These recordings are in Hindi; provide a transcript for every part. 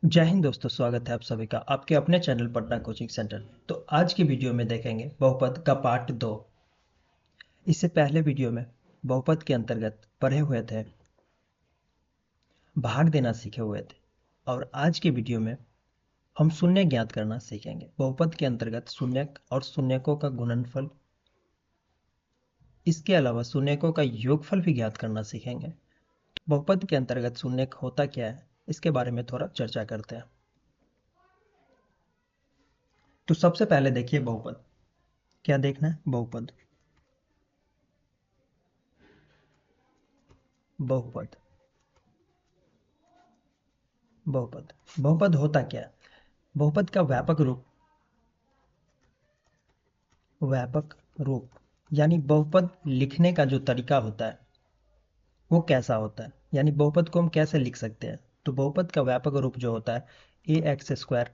जय हिंद दोस्तों, स्वागत है आप सभी का आपके अपने चैनल पटना कोचिंग सेंटर। तो आज की वीडियो में देखेंगे बहुपद का पार्ट 2। इससे पहले वीडियो में बहुपद के अंतर्गत पढ़े हुए थे, भाग देना सीखे हुए थे। और आज के वीडियो में हम शून्य ज्ञात करना सीखेंगे। बहुपद के अंतर्गत शून्यक और शून्यकों का गुणनफल, इसके अलावा शून्यकों का योगफल भी ज्ञात करना सीखेंगे। बहुपद के अंतर्गत शून्यक होता क्या है, इसके बारे में थोड़ा चर्चा करते हैं। तो सबसे पहले देखिए बहुपद क्या देखना है। बहुपद बहुपद बहुपद बहुपद होता क्या है। बहुपद का व्यापक रूप यानी बहुपद लिखने का जो तरीका होता है वो कैसा होता है, यानी बहुपद को हम कैसे लिख सकते हैं। तो बहुपद का व्यापक रूप जो होता है ए एक्स स्क्वायर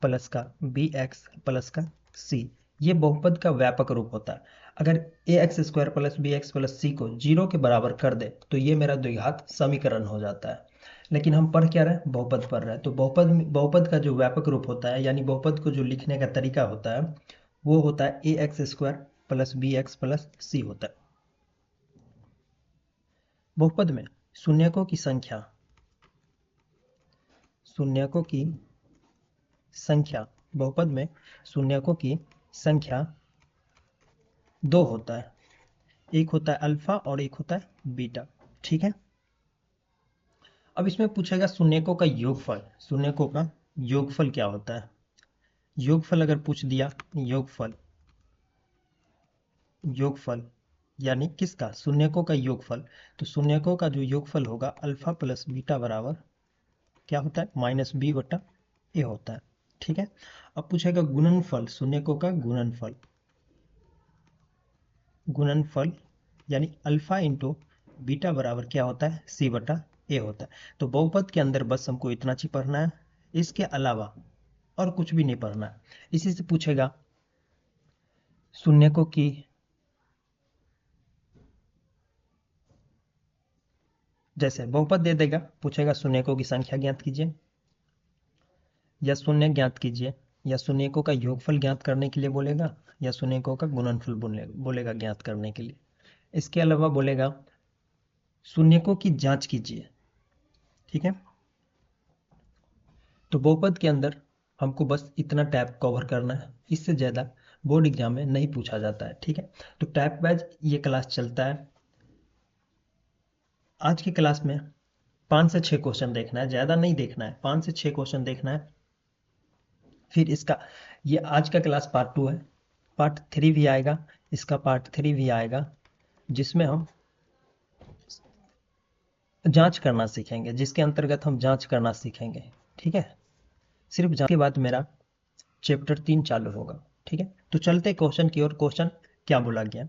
प्लस का बी एक्स प्लस का सी, ये बहुपद का व्यापक रूप होता है। अगर a x square plus b x plus c को जीरो के बराबर कर दे तो ये मेरा द्विघात समीकरण हो जाता है। लेकिन हम पढ़ क्या रहे हैं, बहुपद पढ़ रहे हैं। तो बहुपद का जो व्यापक रूप होता है यानी बहुपद को जो लिखने का तरीका होता है वो होता है a x square plus b x plus c होता है। बहुपद में शून्यकों की संख्या शून्यकों की संख्या बहुपद में शून्यकों की संख्या दो होता है। एक होता है अल्फा और एक होता है बीटा। ठीक है। अब इसमें पूछेगा शून्यकों का योगफल। शून्यकों का योगफल क्या होता है। योगफल अगर पूछ दिया, योगफल योगफल यानी किसका, शून्यकों का योगफल। तो शून्यकों का जो योगफल होगा अल्फा प्लस बीटा बराबर क्या होता है, माइनस बी बटा ए होता है। ठीक है। अब पूछेगा गुणनफल, शून्यकों का गुणनफल। गुणनफल यानी अल्फा इंटू बीटा बराबर क्या होता है, सी बटा ए होता है। तो बहुपद के अंदर बस हमको इतना चीज पढ़ना है, इसके अलावा और कुछ भी नहीं पढ़ना है। इसी से पूछेगा शून्यकों की जैसे बहुपद दे देगा, पूछेगा शून्यकों की संख्या ज्ञात कीजिए या शून्य ज्ञात कीजिए, या शून्यकों का योगफल ज्ञात करने के लिए बोलेगा, या शून्यकों का गुणनफल बोलेगा ज्ञात करने के लिए। इसके अलावा बोलेगा शून्यकों की जांच कीजिए। ठीक है। तो बहुपद के अंदर हमको बस इतना टैब कवर करना है, इससे ज़्यादा बोर्ड एग्जाम में नहीं पूछा जाता है। ठीक है। तो टैब वाइज ये क्लास चलता है। आज की क्लास में 5 से 6 क्वेश्चन देखना है, ज़्यादा नहीं देखना है, 5 से 6 क्वेश्चन देखना है। फिर इसका ये आज का क्लास पार्ट 2 है। पार्ट 3 भी आएगा, इसका पार्ट 3 भी आएगा, जिसमें हम जांच करना सीखेंगे, जिसके अंतर्गत हम जांच करना सीखेंगे। ठीक है। सिर्फ जांच के बाद मेरा चैप्टर 3 चालू होगा। ठीक है। तो चलते क्वेश्चन की ओर। क्वेश्चन क्या बोला गया,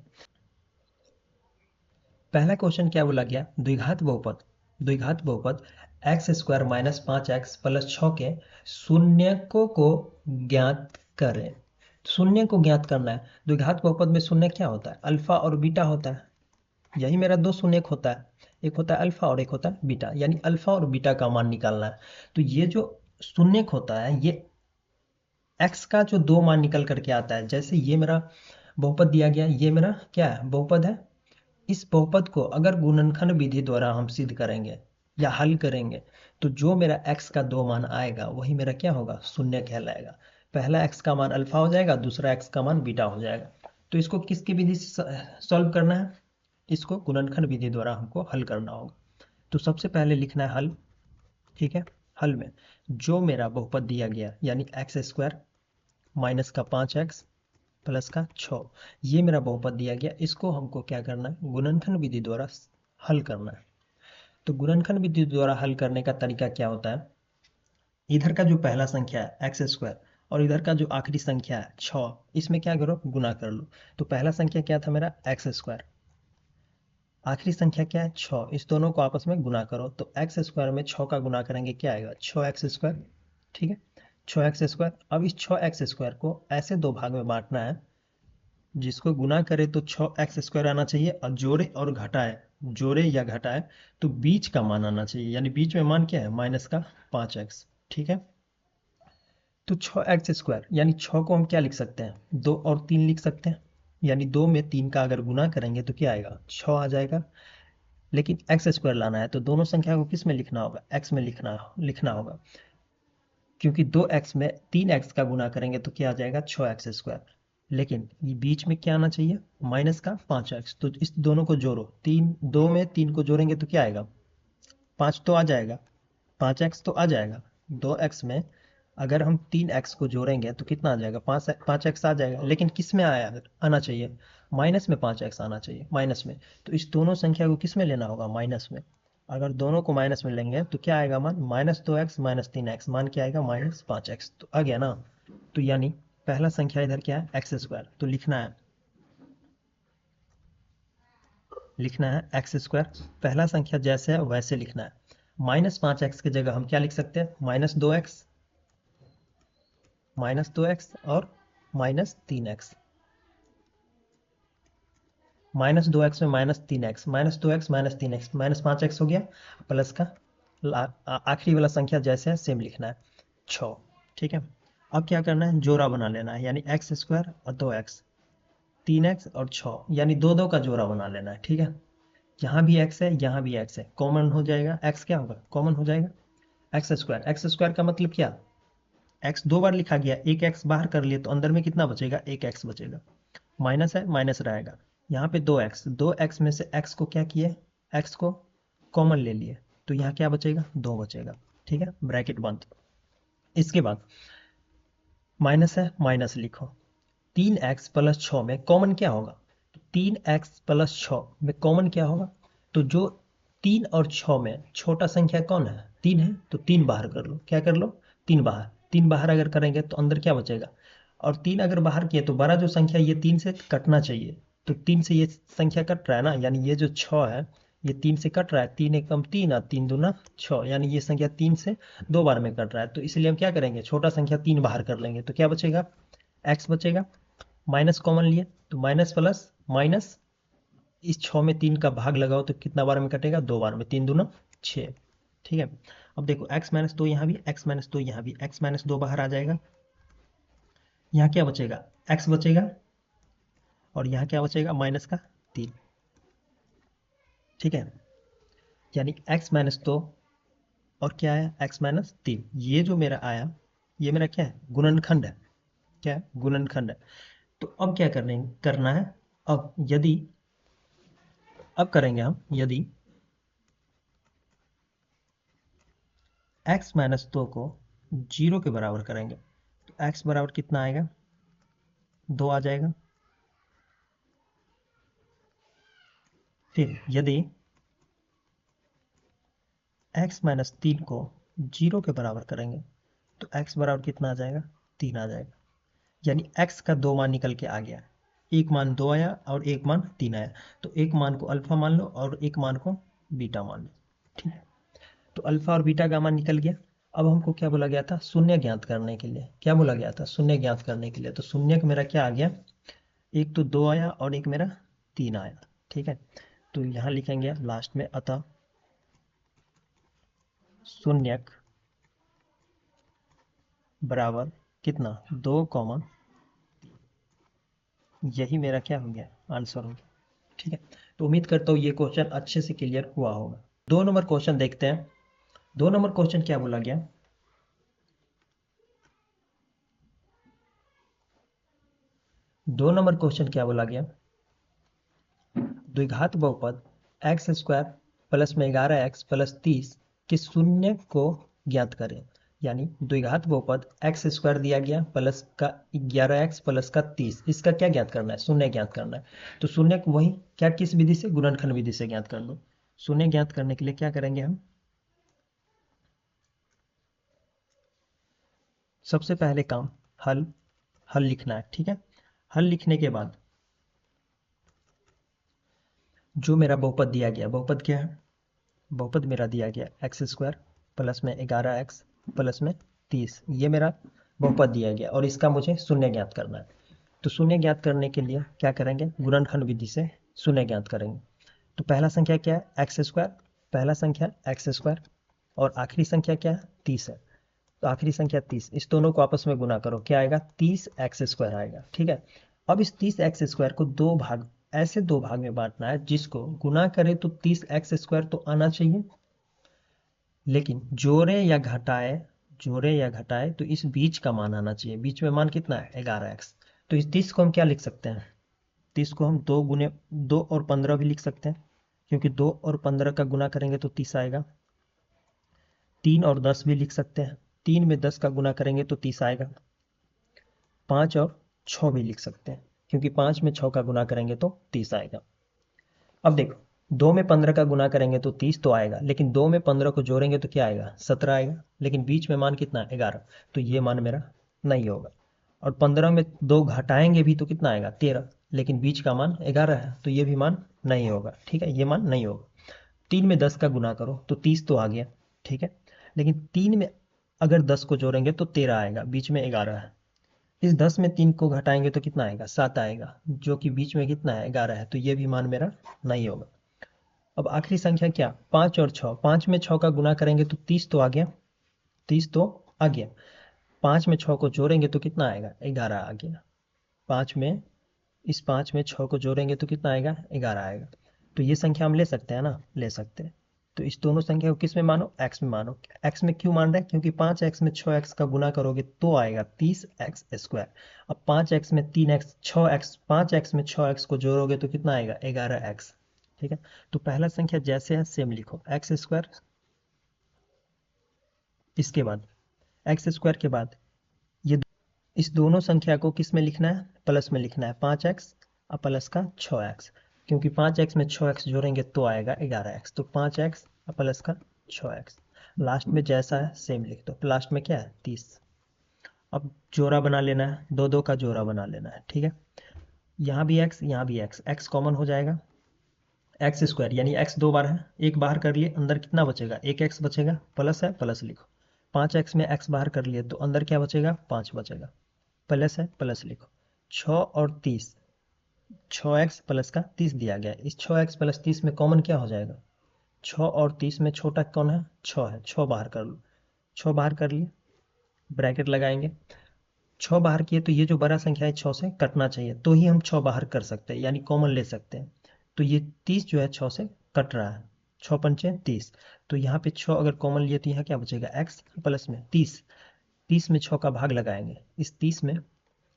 पहला क्वेश्चन क्या बोला गया, द्विघात बहुपद x square minus 5x plus 6 के शून्यकों को ज्ञात करें। शून्य को ज्ञात करना है। द्विघात बहुपद में शून्य क्या होता है, अल्फा और बीटा होता है। यही मेरा दो शून्यक होता है, एक होता है अल्फा और एक होता है बीटा, यानी अल्फा और बीटा का मान निकालना है। तो ये जो शून्यक होता है ये एक्स का जो दो मान निकल करके आता है। जैसे ये मेरा बहुपद दिया गया, ये मेरा क्या है, बहुपद है। इस बहुपद को अगर गुणनखंड विधि द्वारा हम सिद्ध करेंगे या हल करेंगे तो जो मेरा x का दो मान आएगा वही मेरा क्या होगा, शून्य कहलाएगा। पहला x का मान अल्फा हो जाएगा, दूसरा x का मान बीटा हो जाएगा। तो इसको किसकी विधि से सॉल्व करना है, इसको गुणनखंड विधि द्वारा हमको हल करना होगा। तो सबसे पहले लिखना है हल। ठीक है। हल में जो मेरा बहुपद दिया गया यानी एक्स स्क्वायर माइनस का 5x प्लस का 6, ये मेरा बहुपद दिया गया, इसको हमको क्या करना है, गुणनखंड विधि द्वारा हल करना है। तो गुणनखंड विधि द्वारा हल करने का तरीका क्या होता है, इधर का जो पहला संख्या है एक्स स्क्वायर और इधर का जो आखिरी संख्या है 6, इसमें क्या करो, गुना कर लो। तो पहला संख्या क्या था मेरा, एक्स स्क्वायर, आखिरी संख्या क्या है 6, इस दोनों को आपस में गुना करो। तो एक्स स्क्वायर में 6 का गुना करेंगे क्या आएगा, 6x²। ठीक है। 6x²। अब इस 6x² को ऐसे दो भाग में बांटना है, जिसको गुना करे तो 6x² आना चाहिए, और जोड़े और घटाए, जोड़े या घटाए तो बीच का मान आना चाहिए, यानी बीच में मान क्या है, माइनस का 5x। ठीक है। तो 6x² यानी 6 को हम क्या लिख सकते हैं, 2 और 3 लिख सकते हैं, यानी 2 में 3 का अगर गुना करेंगे तो क्या आएगा, 6 आ जाएगा। लेकिन x² लाना है तो दोनों संख्या को किस में लिखना होगा, x में लिखना होगा, क्योंकि 2x में 3x का गुना करेंगे तो क्या आ जाएगा, 6x²। लेकिन ये बीच में क्या आना चाहिए, माइनस का 5x। तो इस दोनों को जोड़ो, 2 में 3 को जोड़ेंगे तो क्या आएगा, 5 तो आ जाएगा, 5x तो आ जाएगा। 2x में अगर हम 3x को जोड़ेंगे तो कितना आ जाएगा, 5x आ जाएगा। लेकिन किस में आना चाहिए, माइनस में 5x आना चाहिए, माइनस में। तो इस दोनों संख्या को किस में लेना होगा, माइनस में। अगर दोनों को माइनस में लेंगे तो क्या आएगा मान, -2x -3x, मान क्या आएगा, -5x। तो आ गया ना। तो यानी पहला संख्या इधर क्या है, x²। तो लिखना है x²। पहला संख्या जैसे है वैसे लिखना है। -5x की जगह हम क्या लिख सकते हैं, -2x और -3x। -2x में -3x, -2x -3x, -5x हो गया। प्लस का आखिरी वाला संख्या जैसे है सेम लिखना है, 6। ठीक है। अब क्या करना है, जोड़ा बना लेना है, यानी x² और 2x, 3x और 6, यानी दो दो का जोड़ा बना लेना है। ठीक है। यहाँ भी x है, यहाँ भी x है, कॉमन हो जाएगा, x क्या होगा, कॉमन हो जाएगा, x² का मतलब क्या, x 2 बार लिखा गया, एक x बाहर कर लिए तो अंदर में कितना बचेगा, एक x बचेगा। माइनस है, माइनस रहेगा। यहाँ पे 2x में से x को क्या किए, x को कॉमन ले लिए, तो यहाँ क्या बचेगा, 2 बचेगा। ठीक है, ब्रैकेट बंद। इसके बाद माइनस है, माइनस लिखो। 3x प्लस 6 में कॉमन क्या होगा, 3x प्लस 6 में कॉमन क्या होगा, तो जो 3 और 6 में छोटा संख्या कौन है, 3 है, तो 3 बाहर कर लो, क्या कर लो, 3 बाहर। 3 बाहर अगर करेंगे तो अंदर क्या बचेगा, और 3 अगर बाहर किए तो बड़ा जो संख्या ये 3 से कटना चाहिए, तो 3 से ये संख्या कट रहा है ना, यानी ये जो 6 है ये 3 से कट रहा है, 3 एकम 3 और 3 दूना 6, यानी ये संख्या 3 से 2 बार में कट रहा है। तो इसलिए हम क्या करेंगे, छोटा संख्या 3 बाहर कर लेंगे, तो क्या बचेगा, x बचेगा। माइनस कॉमन लिए तो माइनस प्लस माइनस, इस 6 में 3 का भाग लगाओ तो कितना बार में कटेगा, 2 बार में, 3 दूना 6। ठीक है। अब देखो x-2 यहाँ भी, x-2 यहाँ भी, x-2 बाहर आ जाएगा, यहाँ क्या बचेगा, x बचेगा, और यहाँ क्या बचेगा, माइनस का 3। ठीक है। यानी x-2 और क्या है, x-3, ये जो मेरा आया ये मेरा क्या है, गुणनखंड है। क्या है, गुणनखंड है। तो अब क्या करना है, अब यदि अब करेंगे हम, यदि x-2 को 0 के बराबर करेंगे तो x बराबर कितना आएगा, 2 आ जाएगा। फिर यदि x-3 को 0 के बराबर करेंगे तो x बराबर कितना आ जाएगा, 3 आ जाएगा। यानी x का 2 मान निकल के आ गया, एक मान 2 आया और एक मान 3 आया। तो एक मान को अल्फा मान लो और एक मान को बीटा मान लो। ठीक है। तो अल्फा और बीटा का मान निकल गया। अब हमको क्या बोला गया था, शून्य ज्ञात करने के लिए, क्या बोला गया था, शून्य ज्ञात करने के लिए। तो शून्य का मेरा क्या आ गया, एक तो 2 आया और एक मेरा 3 आया। ठीक है। तो यहाँ लिखेंगे लास्ट में, अतः शून्यक बराबर कितना, 2, यही मेरा क्या हो गया, आंसर हो गया। ठीक है। तो उम्मीद करता हूँ ये क्वेश्चन अच्छे से क्लियर हुआ होगा। 2 नंबर क्वेश्चन देखते हैं। 2 नंबर क्वेश्चन क्या बोला गया, 2 नंबर क्वेश्चन क्या बोला गया, द्विघात बहुपद x² प्लस में 11x प्लस 30 के शून्य को ज्ञात करें। यानी द्विघात बहुपद x² दिया गया प्लस का 11x प्लस का 30, इसका क्या ज्ञात करना है, शून्य ज्ञात करना है। तो शून्य को वही क्या, किस विधि से, गुणनखंड विधि से ज्ञात कर लो। शून्य ज्ञात करने के लिए क्या करेंगे हम, सबसे पहले काम हल हल लिखना है। ठीक है। हल लिखने के बाद जो मेरा बहुपद दिया गया, बहुपद क्या है, बहुपद मेरा दिया गया x² प्लस में 11x प्लस में 30, ये मेरा बहुपद दिया गया और इसका मुझे शून्य ज्ञात करना है। तो शून्य ज्ञात करने के लिए क्या करेंगे, गुणनखंड विधि से शून्य ज्ञात करेंगे। तो पहला संख्या क्या है, x², पहला संख्या x² और आखिरी संख्या क्या है, 30 है। तो आखिरी संख्या 30, इस दोनों को आपस में गुना करो, क्या आएगा 30x² आएगा। ठीक है, अब इस 30x² को दो भाग, ऐसे दो भाग में बांटना है जिसको गुना करे तो 30x² तो आना चाहिए, लेकिन जोड़े या घटाए तो इस बीच का मान आना चाहिए। बीच में मान कितना है 11x। तो इस 30 को हम क्या लिख सकते हैं, 30 को हम 2 और 15 भी लिख सकते हैं, क्योंकि 2 और 15 का गुना करेंगे तो 30 आएगा। 3 और 10 भी लिख सकते हैं, 3 में 10 का गुना करेंगे तो 30 आएगा। 5 और 6 भी लिख सकते हैं, क्योंकि 5 में 6 का गुना करेंगे तो 30 आएगा। अब देखो, 2 में 15 का गुना करेंगे तो 30 तो आएगा, लेकिन 2 में 15 को जोड़ेंगे तो क्या आएगा 17 आएगा, लेकिन बीच में मान कितना 11, तो ये मान मेरा नहीं होगा। और 15 में 2 घटाएंगे भी तो कितना आएगा 13, लेकिन बीच का मान 11 है, तो ये भी मान नहीं होगा। ठीक है, ये मान नहीं होगा। 3 में 10 का गुना करो तो 30 तो आ गया। ठीक है, लेकिन 3 में अगर 10 को जोड़ेंगे तो 13 आएगा, बीच में 11 है। इस 10 में 3 को घटाएंगे तो कितना आएगा 7 आएगा, जो कि बीच में कितना है 11 है, तो ये भी मान मेरा नहीं होगा। अब आखिरी संख्या क्या 5 और 6, 5 में 6 का गुना करेंगे तो 30 तो आ गया, 30 तो आ गया। 5 में 6 को जोड़ेंगे तो कितना आएगा 11 आ गया। 5 में इस 5 में 6 को जोड़ेंगे तो कितना आएगा 11 आएगा। तो ये संख्या हम ले सकते हैं ना, ले सकते हैं। तो इस दोनों संख्या को किस में मानो, x में मानो। x में क्यों मान रहे हैं, क्योंकि 5x में 6x का गुना करोगे तो आएगा 30x²। अब 5x में 3x 6x, 5x में 6x को जोड़ोगे तो कितना आएगा 11x। ठीक है, तो पहला संख्या जैसे है सेम लिखो x², इसके बाद x² के बाद ये इस दोनों संख्या को किस में लिखना है, प्लस में लिखना है। 5x और प्लस का 6x, क्योंकि 5x में 6x जोड़ेंगे तो आएगा 11x, तो 5x और प्लस का 6x। लास्ट में जैसा है सेम लिख दो, लास्ट में क्या है 30। अब जोड़ा बना लेना है, दो दो का जोड़ा बना लेना है। ठीक है, यहाँ भी x यहाँ भी x कॉमन हो जाएगा। x² यानी x दो बार है, एक बाहर कर लिए, अंदर कितना बचेगा 1x बचेगा, प्लस है प्लस लिखो। 5x में x बाहर कर लिए तो अंदर क्या बचेगा 5 बचेगा, प्लस है प्लस लिखो। 6 और 30, 6x प्लस का 30 दिया गया है, इस 6x प्लस 30 में कॉमन क्या हो जाएगा 6 और 30 में छोटा कौन है 6 है, 6 बाहर कर लो। 6 बाहर कर लिए, ब्रैकेट लगाएंगे। 6 बाहर किए तो ये जो बड़ा संख्या है 6 से कटना चाहिए, तो ही हम 6 बाहर कर सकते हैं, यानी कॉमन ले सकते हैं। तो ये 30 जो है 6 से कट रहा है, 6 पंचे 30, तो यहाँ पे 6 अगर कॉमन लिए तो यहाँ क्या बचेगा x प्लस में 30। 30 में 6 का भाग लगाएंगे, इस 30 में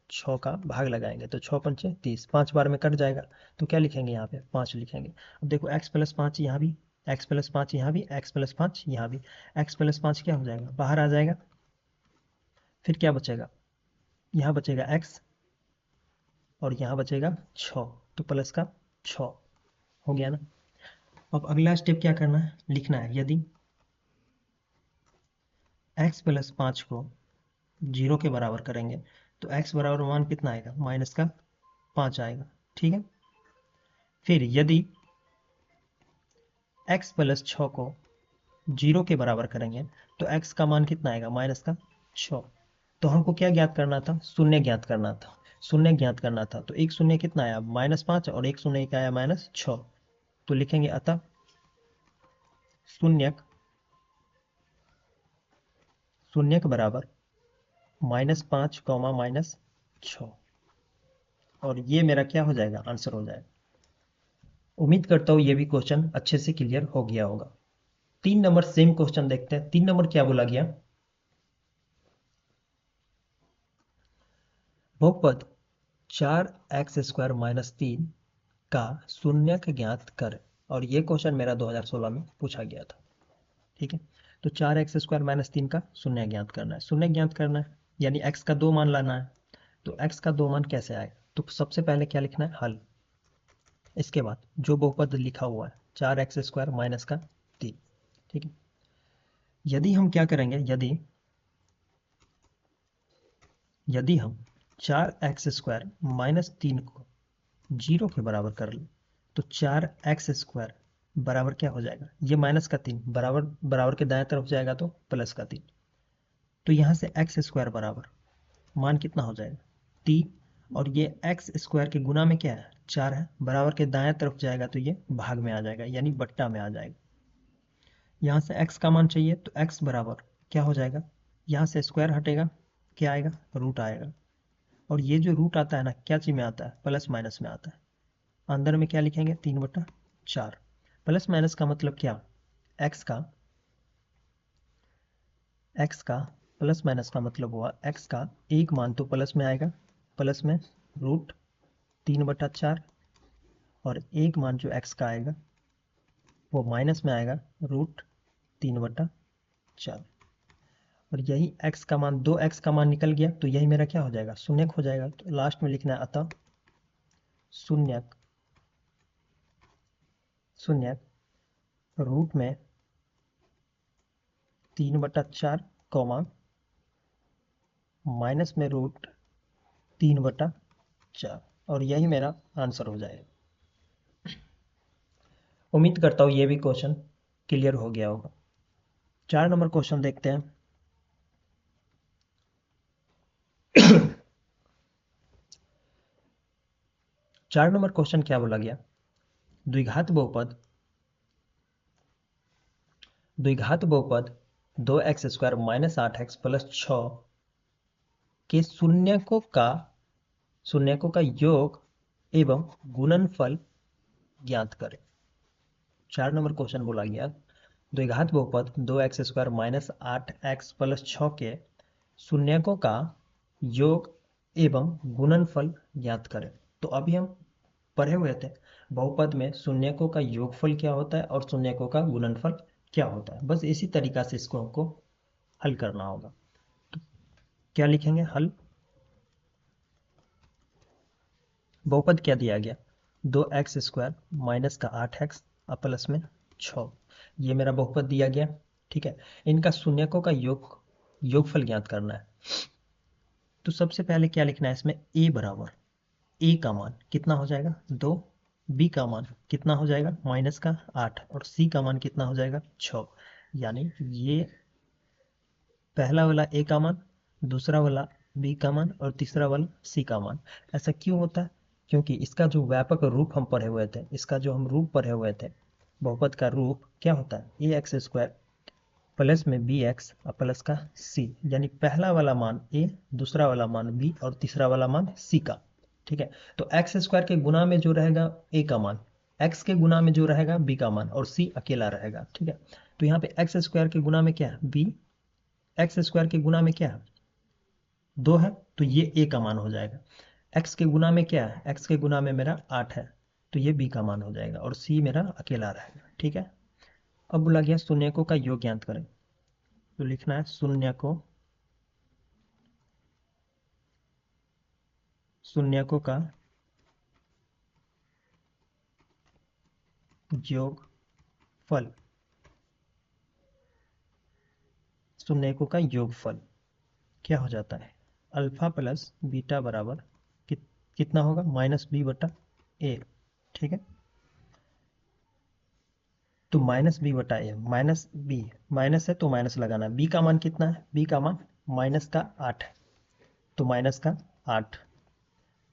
6 का भाग लगाएंगे तो 6 पंचे 30, 5 बार में कट जाएगा, तो क्या लिखेंगे यहाँ पे 5 लिखेंगे। अब देखो x प्लस 5 यहाँ भी, x प्लस 5 यहाँ भी, x प्लस 5 यहाँ भी, x प्लस 5 क्या हो जाएगा बाहर आ जाएगा। फिर क्या बचेगा, यहाँ बचेगा x और यहाँ बचेगा 6, तो प्लस का 6 हो गया ना। अब अगला स्टेप क्या करना है, लिखना है यदि x प्लस 5 को 0 के बराबर करेंगे तो x बराबर मान कितना आएगा माइनस का 5 आएगा। ठीक है, फिर यदि x प्लस 6 को 0 के बराबर करेंगे तो x का मान कितना आएगा माइनस का 6। तो हमको क्या ज्ञात करना था, शून्य ज्ञात करना था, शून्य ज्ञात करना था। तो एक शून्य कितना आया -5 और एक शून्य क्या आया -6, तो लिखेंगे अतः शून्यक शून्यक बराबर -5 -6, और ये मेरा क्या हो जाएगा आंसर हो जाएगा। उम्मीद करता हूँ ये भी क्वेश्चन अच्छे से क्लियर हो गया होगा। 3 नंबर सेम क्वेश्चन देखते हैं। 3 नंबर क्या बोला गया, बहुपद 4x² - 3 का शून्यक ज्ञात कर। और ये क्वेश्चन मेरा 2016 में पूछा गया था। ठीक है, तो 4x² - 3 का शून्य ज्ञात करना है, शून्य ज्ञात करना है यानी x का 2 मान लाना है। तो x का 2 मान कैसे आएगा, तो सबसे पहले क्या लिखना है हल, इसके बाद जो बहुपद लिखा हुआ है 4x² माइनस का 3। ठीक है, यदि हम क्या करेंगे, यदि हम 4x² - 3 को 0 के बराबर कर लें तो 4x² बराबर क्या हो जाएगा, ये माइनस का 3 बराबर बराबर के दाएं तरफ जाएगा तो प्लस का 3। तो यहाँ से x² बराबर मान कितना हो जाएगा 3, और ये x² के गुना में क्या है 4 है, बराबर के दाएं तरफ जाएगा तो ये भाग में आ जाएगा यानी बट्टा में आ जाएगा। यहाँ से x का मान चाहिए तो x बराबर क्या हो जाएगा यहाँ से स्क्वायर हटेगा, क्या आएगा, रूट आएगा। और ये जो रूट आता है ना, क्या चीज में आता है, प्लस माइनस में आता है। अंदर में क्या लिखेंगे, 3/4। प्लस माइनस का मतलब क्या, एक्स का एक्स का प्लस माइनस का मतलब हुआ एक्स का एक मान तो प्लस में आएगा, प्लस में रूट 3/4, और एक मान जो एक्स का आएगा वो माइनस में आएगा, रूट 3/4। और यही x का मान, 2x का मान निकल गया तो यही मेरा क्या हो जाएगा, शून्यक हो जाएगा। तो लास्ट में लिखना है अतः शून्यक शून्यक रूट में 3/4 कॉमा माइनस में रूट 3/4, और यही मेरा आंसर हो जाएगा। उम्मीद करता हूँ ये भी क्वेश्चन क्लियर हो गया होगा। 4 नंबर क्वेश्चन देखते हैं। 4 नंबर क्वेश्चन क्या बोला गया, द्विघात बहुपद 2x² - 8x + 6 के शून्यकों का योग एवं गुणनफल ज्ञात करें। 4 नंबर क्वेश्चन बोला गया, द्विघात बहुपद 2x² - 8x + 6 के शून्यकों का योग एवं गुणनफल ज्ञात करें। तो अभी हम पढ़े हुए थे बहुपद में शून्यकों का योगफल क्या होता है और शून्यकों का गुणनफल क्या होता है। बस इसी तरीका से इसको हमको हल करना होगा। तो क्या लिखेंगे, हल। बहुपद क्या दिया गया, 2x² माइनस का 8x और प्लस में 6, ये मेरा बहुपद दिया गया। ठीक है, इनका शून्यकों का योगफल ज्ञात करना है। तो सबसे पहले क्या लिखना है इसमें, a बराबर, a का मान कितना हो जाएगा 2, b का मान कितना हो जाएगा -8, और c का मान कितना हो जाएगा 6। यानी ये पहला वाला a का मान, दूसरा वाला b का मान और तीसरा वाला c का मान। ऐसा क्यों होता है, क्योंकि इसका जो व्यापक रूप हम पढ़े हुए थे, इसका जो हम रूप पढ़े हुए थे, बहुपद का रूप क्या होता है, ax² प्लस में bx और प्लस का c, यानी पहला वाला मान a, दूसरा वाला मान b और तीसरा वाला मान c का। ठीक है, तो x² के गुना में जो रहेगा a का मान, x के गुना में जो रहेगा b का मान, और c अकेला रहेगा। ठीक है, तो यहाँ पे x² के गुना में क्या है b, x² के गुना में क्या है 2 है, तो ये a का मान हो जाएगा। x के गुना में क्या है, x के गुना में मेरा 8 है, तो ये b का मान हो जाएगा, और c मेरा अकेला रहेगा। ठीक है, अब बोला गया शून्यकों का योग ज्ञात करें। तो लिखना है शून्यकों का योगफल, शून्यकों का योगफल क्या हो जाता है, अल्फा प्लस बीटा बराबर कितना होगा, -b/a। ठीक है, तो -b/a, माइनस बी, माइनस है तो माइनस लगाना है। b का मान कितना है, b का मान -8 है, तो -8,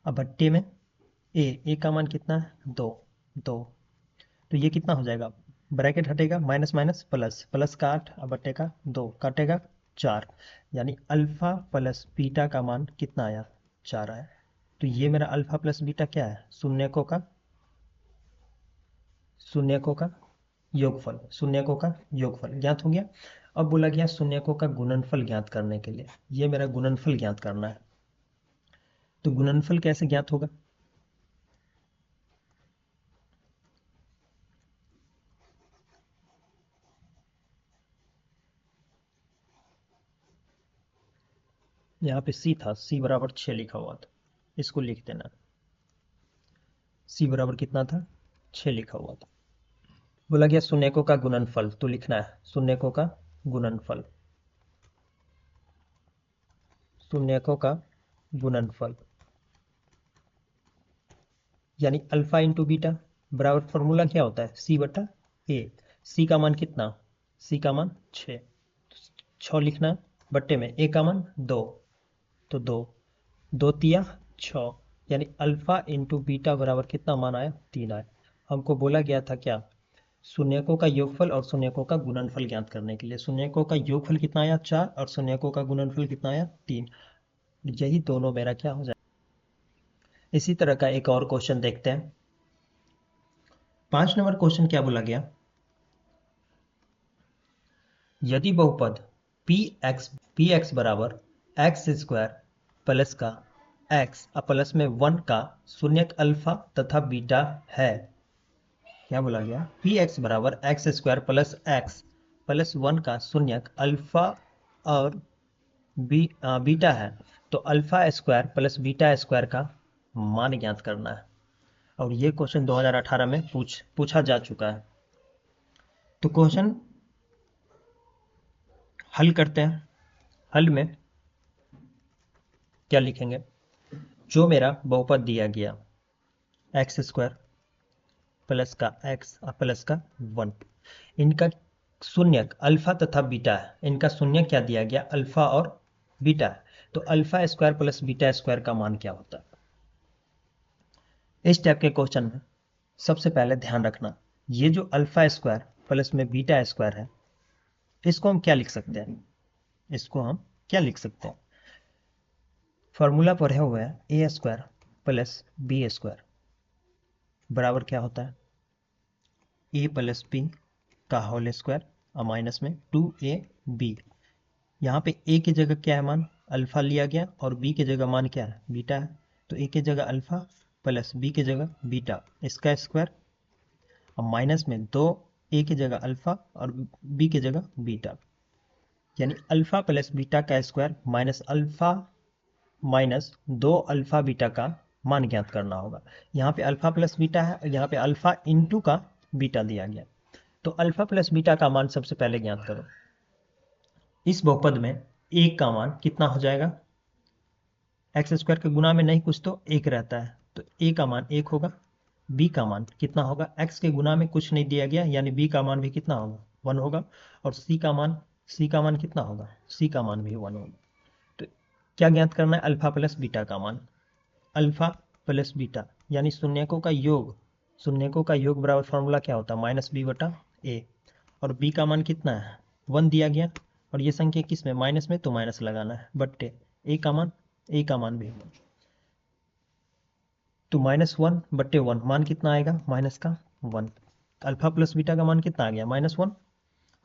अब भट्टे में a का मान कितना है 2, 2, तो ये कितना हो जाएगा, ब्रैकेट हटेगा, माइनस माइनस प्लस, प्लस का 8 अब बटे का 2, काटेगा 4, यानी अल्फा प्लस बीटा का मान कितना आया, 4 आया। तो ये मेरा अल्फा प्लस बीटा क्या है, शून्यकों का योगफल, शून्यकों का योगफल ज्ञात हो गया। अब बोला गया शून्यकों का गुणनफल ज्ञात करने के लिए, ये मेरा गुणनफल ज्ञात करना है। तो गुणनफल कैसे ज्ञात होगा, यहाँ पे c था, c बराबर 6 लिखा हुआ था, इसको लिख देना। c बराबर कितना था, 6 लिखा हुआ था। बोला गया शून्यकों का गुणनफल, तो लिखना है शून्यकों का गुणनफल, शून्यकों का गुणनफल, यानी अल्फा इंटू बीटा बराबर, फॉर्मूला क्या होता है c/a। c का मान कितना, c का मान 6, 6 लिखना है, बट्टे में a का मान 2, तो 2, 2 तिया 6, यानी अल्फा इंटू बीटा बराबर कितना मान आया, 3 आया। हमको बोला गया था क्या, शून्यकों का योगफल और शून्यकों का गुणनफल ज्ञात करने के लिए। शून्यकों का योगफल कितना आया 4 और शून्यकों का गुणनफल कितना आया 3। यही दोनों मेरा क्या हो जाए। इसी तरह का एक और क्वेश्चन देखते हैं। 5 नंबर क्वेश्चन क्या बोला गया, यदि बहुपद पी एक्स बराबर एक्स स्क्वायर प्लस का एक्स प्लस में 1 का शून्यक अल्फा तथा बीटा है। क्या बोला गया, पी एक्स बराबर x square plus x plus 1 का शून्यक अल्फा और बीटा है, तो alpha square plus beta square का मान ज्ञात करना है। और ये क्वेश्चन 2018 में पूछा जा चुका है। तो क्वेश्चन हल करते हैं। हल में क्या लिखेंगे, जो मेरा बहुपद दिया गया एक्स स्क्वायर प्लस का एक्स प्लस का 1, इनका शून्यक अल्फा तथा बीटा है। इनका शून्यक क्या दिया गया, अल्फा और बीटा है। तो alpha square plus beta square का मान क्या होता है। इस टाइप के क्वेश्चन में सबसे पहले ध्यान रखना, ये जो अल्फा स्क्वायर प्लस में बीटा स्क्वायर है, इसको हम क्या लिख सकते हैं, इसको हम क्या लिख सकते हैं, फॉर्मूला पढ़े हुए हैं ए स्क्वायर प्लस बी स्क्वायर बराबर क्या होता है, ए प्लस बी का होल स्क्वायर और माइनस में 2ab। यहाँ पे ए की जगह क्या है मान, अल्फा लिया गया और बी की जगह मान क्या है, बीटा है। तो ए की जगह अल्फा प्लस बी की जगह बीटा, इसका स्क्वायर और माइनस में 2 ए की जगह अल्फा और बी की जगह बीटा, यानी अल्फा प्लस बीटा का square minus alpha minus 2 alpha beta का मान ज्ञात करना होगा। यहाँ पे अल्फा प्लस बीटा है, यहाँ पे अल्फा इंटू का बीटा दिया गया। तो अल्फा प्लस बीटा का मान सबसे पहले ज्ञात करो। इस बहुपद में एक का मान कितना हो जाएगा, एक्स स्क्वायर के गुना में नहीं कुछ तो एक रहता है, तो ए का मान 1 होगा। बी का मान कितना होगा, एक्स के गुना में कुछ नहीं दिया गया, यानी बी का मान भी कितना होगा 1 होगा। और सी का मान कितना होगा, सी का मान भी 1 होगा। तो क्या ज्ञात करना है, अल्फा प्लस बीटा का मान। अल्फा प्लस बीटा यानी शून्यकों का योग, शून्यकों का योग बराबर फॉर्मूला क्या होता है, माइनस बी बटा ए। और बी का मान कितना है 1 दिया गया, और ये संख्या किस में, माइनस में, तो माइनस लगाना है बट्टे ए का मान भी 1। तो -1 बट्टे 1 मान कितना आएगा, माइनस का 1। अल्फा प्लस बीटा का मान कितना आ गया, -1।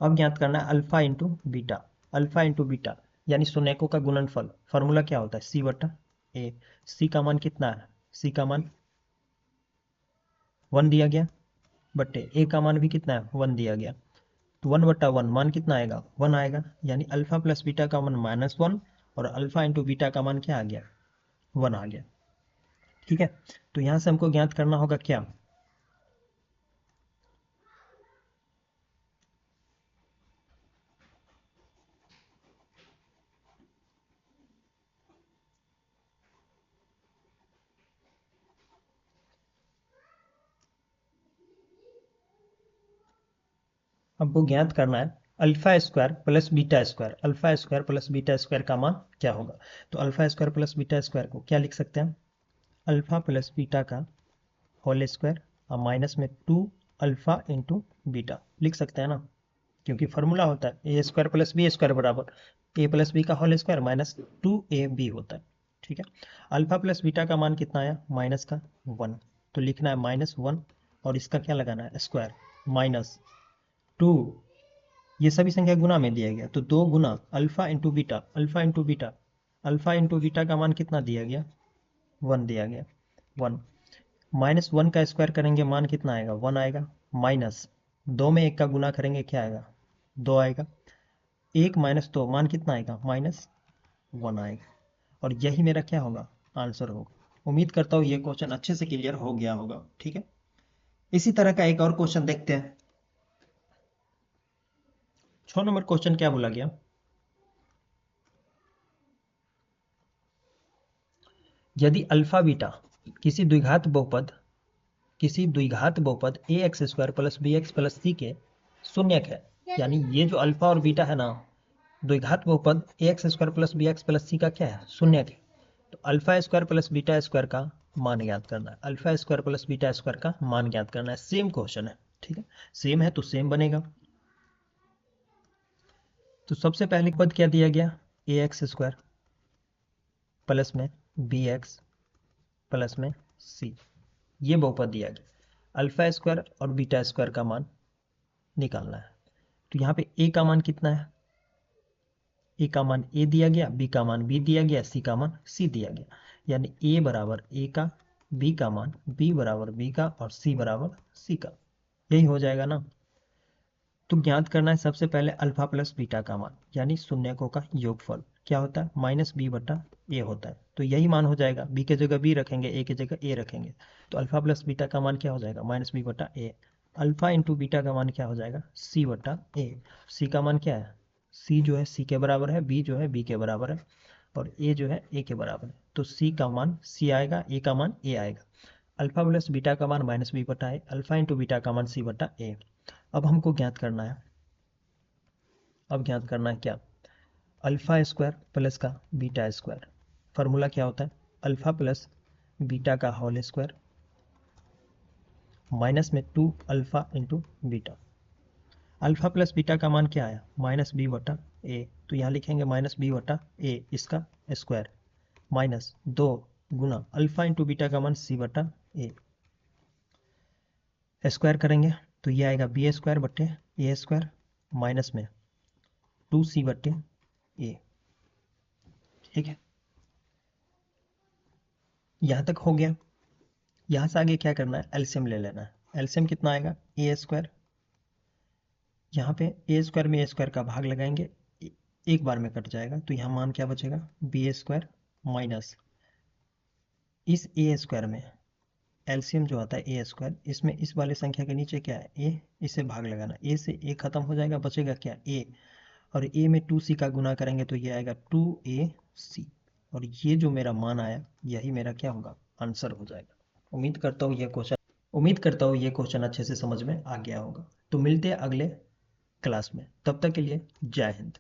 अब ज्ञात करना है alpha into beta. Alpha into beta यानी शून्यकों का गुणनफल, फॉर्मूला क्या होता है, सी बटा ए। सी का मान कितना है, सी का मान 1 दिया गया, बट्टे ए का मान भी कितना है 1 दिया गया। तो 1 बट्टा 1 मान कितना आएगा, 1 आएगा, यानी अल्फा प्लस बीटा का मान -1 और अल्फा इंटू बीटा का मान क्या आ गया, 1 आ गया। ठीक है, तो यहां से हमको ज्ञात करना होगा क्या, हमको ज्ञात करना है alpha square plus beta square. Alpha square plus beta square का मान क्या होगा। तो alpha square plus beta square को क्या लिख सकते हैं, अल्फा प्लस बीटा का होल स्क्वायर और माइनस में 2 अल्फा इंटू बीटा लिख सकते हैं ना, क्योंकि फॉर्मूला होता है ए स्क्वायर प्लस बी स्क्वायर बराबर ए प्लस बी का होल स्क्वायर माइनस 2ab होता है। ठीक है, अल्फा प्लस बीटा का मान कितना आया, माइनस का 1, तो लिखना है -1 और इसका क्या लगाना है, स्क्वायर -2। ये सभी संख्या गुना में दिया गया, तो 2 गुना alpha into beta, alpha into beta, alpha into beta का मान कितना दिया गया, 1 दिया गया, 1। -1 का स्क्वायर करेंगे मान कितना आएगा, 1 आएगा, माइनस 2 में 1 का गुना करेंगे क्या आएगा, 2 आएगा, 1 - 2 मान कितना आएगा, -1 आएगा। और यही मेरा क्या होगा, आंसर होगा। उम्मीद करता हूँ ये क्वेश्चन अच्छे से क्लियर हो गया होगा। ठीक है, इसी तरह का एक और क्वेश्चन देखते हैं। 6 नंबर क्वेश्चन क्या बोला गया, यदि अल्फा बीटा किसी द्विघात बहुपद a x square plus b x plus c के शून्यक है, यानी ये जो अल्फा और बीटा है ना, द्विघात बहुपद a x square plus b x plus c का क्या है, शून्यक है। तो alpha square plus beta square का मान ज्ञात करना है, alpha square plus beta square का मान ज्ञात करना है। सेम क्वेश्चन है, ठीक है, सेम है तो सेम बनेगा। तो सबसे पहले पद क्या दिया गया, ए एक्स स्क्वायर प्लस में बी एक्स प्लस में सी, ये बहुपद दिया गया। अल्फा स्क्वायर और बीटा स्क्वायर का मान निकालना है। तो यहाँ पे ए का मान कितना है, ए का मान ए दिया गया, बी का मान बी दिया गया, सी का मान सी दिया गया। यानी ए बराबर ए का, बी का मान बी बराबर बी का और सी बराबर सी का, यही हो जाएगा ना। तो ज्ञात करना है सबसे पहले अल्फा प्लस बीटा का मान, यानी शून्यकों का योगफल क्या होता है, माइनस बी बटा ए होता है। तो यही मान हो जाएगा, बी के जगह बी रखेंगे, ए के जगह ए रखेंगे, तो अल्फा प्लस बीटा का मान क्या हो जाएगा, माइनस बी बटा ए। अल्फा इंटू बीटा का मान क्या हो जाएगा, सी बटा ए। सी का मान क्या है, सी जो है सी के बराबर है, बी जो है बी के बराबर है और ए जो है ए के बराबर है। तो सी का मान सी आएगा, ए का मान ए आएगा। अल्फा प्लस बीटा का मान माइनस बी बटा ए, अल्फा इंटू बीटा का मान सी बटा ए। अब हमको ज्ञात करना है, अब ज्ञात करना है क्या, अल्फा स्क्वायर प्लस का बीटा स्क्वायर। फार्मूला क्या होता है, अल्फा प्लस बीटा का होल स्क्वायर माइनस में 2 alpha into beta. Alpha plus beta का मान क्या आया, माइनस बी बटा ए, तो यहाँ लिखेंगे माइनस बी बटा ए इसका स्क्वायर माइनस 2 गुना अल्फा इंटू बीटा का मान सी बटा ए। स्क्वायर करेंगे तो ये आएगा बी स्क्वायर बटे ए स्क्वायर माइनस में 2c बटे ए। ठीक है, यहाँ तक हो गया। यहाँ से आगे क्या करना है, एलसीएम ले लेना है। एलसीएम कितना आएगा, ए स्क्वायर, यहाँ पे ए स्क्वायर में ए स्क्वायर का भाग लगाएंगे, एक बार में कट जाएगा, तो यहाँ मान क्या बचेगा, बी स्क्वायर माइनस इस ए स्क्वायर में एलसीएम जो आता है ए स्क्वायर, इसमें इस वाले संख्या के नीचे क्या है ए, इसे भाग लगाना, ए से ए खत्म हो जाएगा, बचेगा क्या ए, और ए में 2c का गुना करेंगे तो ये आएगा 2ac, और ये जो मेरा मान आया यही मेरा क्या होगा, आंसर हो जाएगा। उम्मीद करता हूँ ये क्वेश्चन अच्छे से समझ में आ गया होगा। तो मिलते हैं अगले क्लास में, तब तक के लिए जय हिंद।